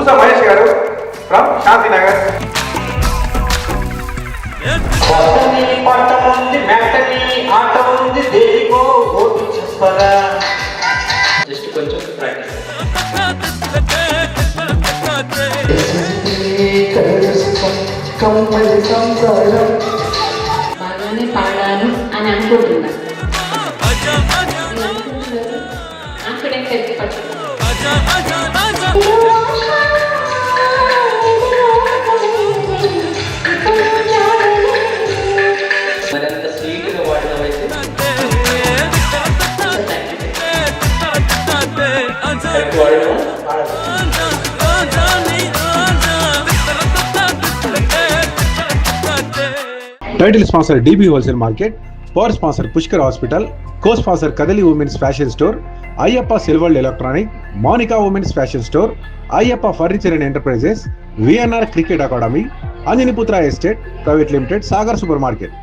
పూస మహేష్ గారు from Shantinagar. Just కొంచెం ప్రాక్టీస్. బాగానే పాడాను అని అనుకుంటున్నాను. కాన్ఫిడెన్స్ అయితే మరింత స్వీట్గా వాడటమైతే title sponsor DB wholesale market, power sponsor Pushkar hospital, co sponsor Kadali women's fashion store, Ayyappa silver electronic, Monica women's fashion store, Ayyappa furniture and enterprises, VNR cricket academy, Anjaniputra estate private limited, Sagar super market.